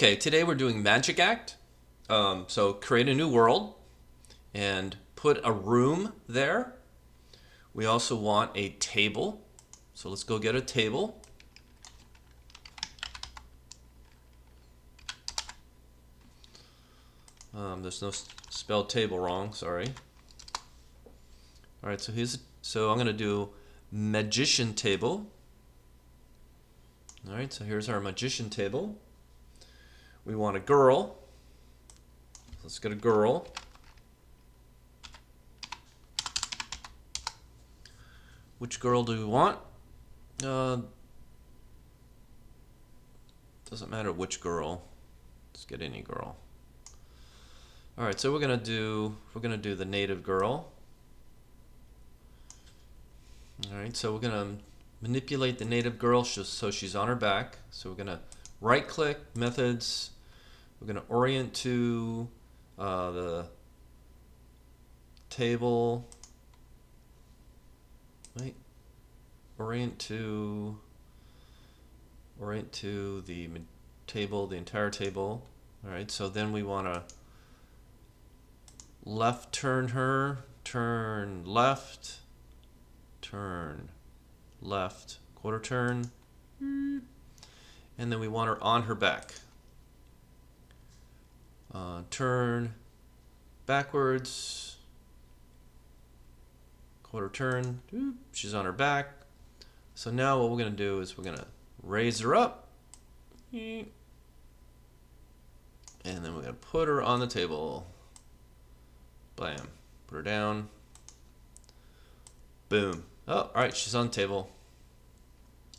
Okay, today we're doing Magic Act. So create a new world and put a room there. We also want a table. So let's go get a table. There's no spelled table wrong, sorry. All right, so I'm going to do magician table. All right, so here's our magician table. We want a girl. Let's get a girl. Which girl do we want? Doesn't matter which girl. Let's get any girl. All right, so we're gonna do the native girl. All right, so we're gonna manipulate the native girl so she's on her back. So we're gonna right-click methods. We're gonna orient to the table. Wait, orient to the table, the entire table. All right, so then we want to left turn her, turn left, quarter turn, and then we want her on her back. Turn backwards, quarter turn, she's on her back. So now what we're going to do is we're going to raise her up, and then we're going to put her on the table. Blam. Put her down. Boom. Oh, all right, she's on the table.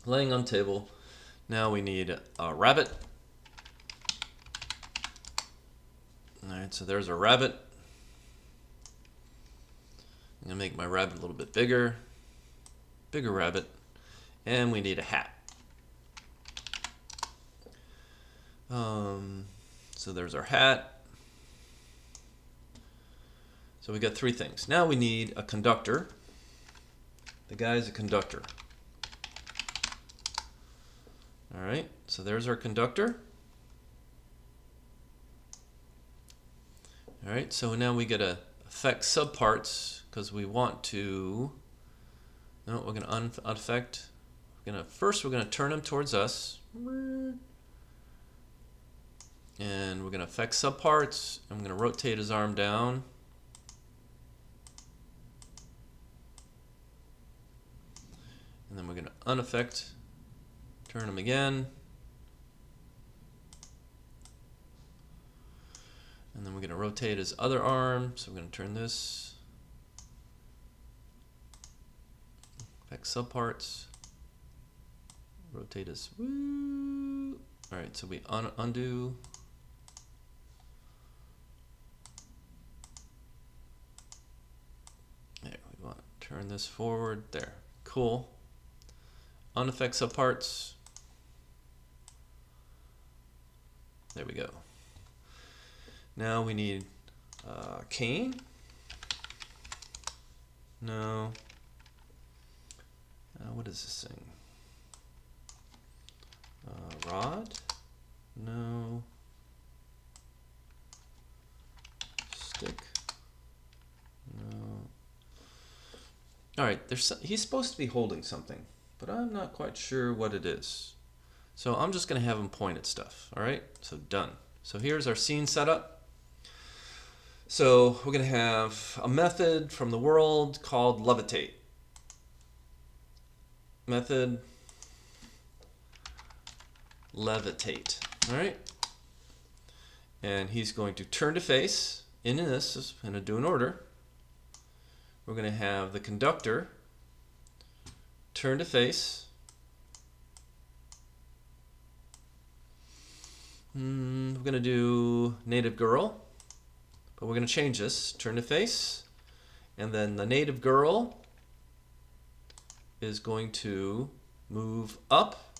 Laying on the table. Now we need a rabbit. All right, so there's our rabbit. I'm gonna make my rabbit a little bit bigger. Bigger rabbit. And we need a hat. So there's our hat. So we got three things. Now we need a conductor. The guy is a conductor. All right, so there's our conductor. All right, so now we gotta affect subparts because we want to. No, we're gonna unaffect. We're gonna turn him towards us, and we're gonna affect subparts. I'm gonna rotate his arm down. And then we're going to unaffect, turn him again. And then we're going to rotate his other arm. So we're going to turn this. Affect subparts. Rotate his. Woo. All right, so we undo. There, we want to turn this forward. There, cool. Unaffect subparts. There we go. Now we need cane. No. What is this thing? Rod? No. Stick? No. All right, he's supposed to be holding something, but I'm not quite sure what it is. So I'm just going to have him point at stuff. All right, so done. So here's our scene setup. So we're going to have a method from the world called levitate. Method levitate. All right, and he's going to turn to face. In this, I'm going to do an order. We're going to have the conductor turn to face. We're going to do native girl, but we're going to change this. Turn to face, and then the native girl is going to move up.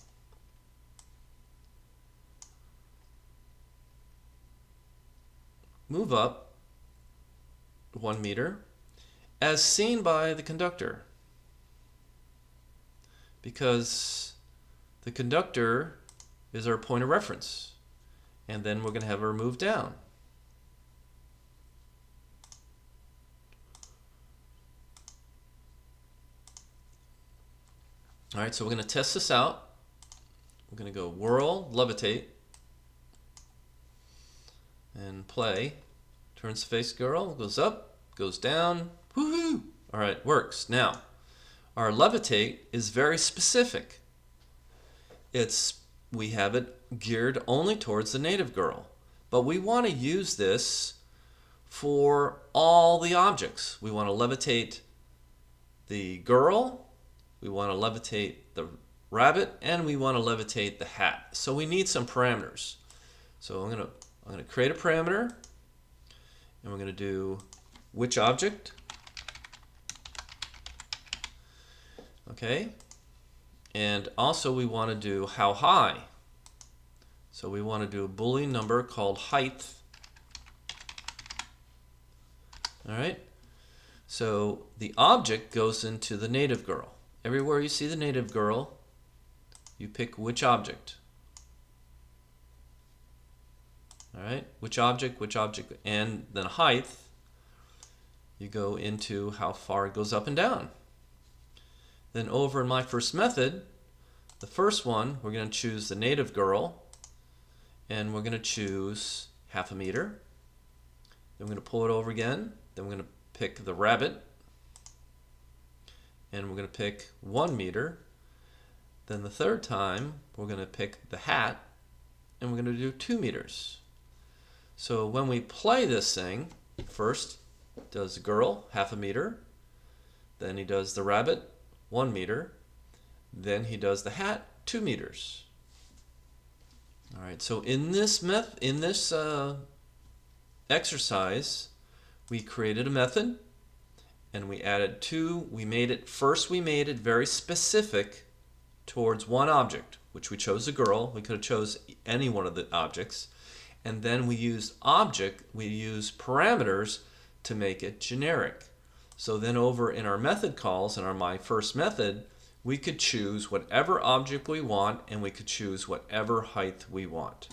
Move up 1 meter as seen by the conductor, because the conductor is our point of reference, and then we're going to have her move down. All right, so we're going to test this out. We're going to go whirl, levitate, and play. Turns to face girl, goes up, goes down. Woohoo! All right, works. Now, our levitate is very specific. We have it geared only towards the native girl, but we want to use this for all the objects. We want to levitate the girl, we want to levitate the rabbit, and we want to levitate the hat. So we need some parameters. So I'm gonna create a parameter, and we're gonna do which object. Okay, and also we want to do how high. So we want to do a Boolean number called height. All right, so the object goes into the native girl. Everywhere you see the native girl, you pick which object. All right, which object, and then height, you go into how far it goes up and down. Then over in my first method, the first one, we're going to choose the native girl, and we're going to choose 0.5 meter. Then we're going to pull it over again. Then we're going to pick the rabbit, and we're going to pick 1 meter. Then the third time, we're going to pick the hat, and we're going to do 2 meters. So when we play this thing, first does the girl, 0.5 meter. Then he does the rabbit, 1 meter. Then he does the hat, 2 meters. All right, so in this exercise, we created a method, and we added we made it very specific towards one object, which we chose the girl. We could have chose any one of the objects. And then we used parameters to make it generic. So then over in our method calls, in my first method, we could choose whatever object we want, and we could choose whatever height we want.